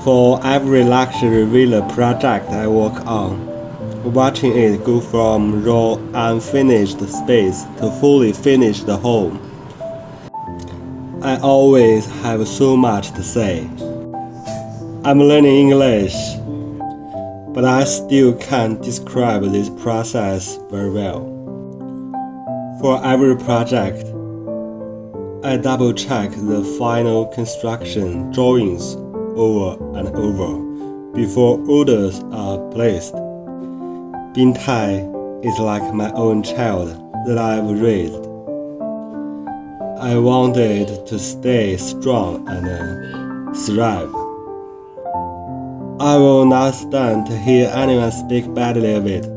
For every luxury villa project I work on, watching it go from raw, unfinished space to fully finished home, I always have so much to say. I'm learning English, but I still can't describe this process very well. For every project, I double-check the final construction drawings over and over before orders are placed. Bintao is like my own child that I've raised. I want it to stay strong and thrive. I will not stand to hear anyone speak badly of it.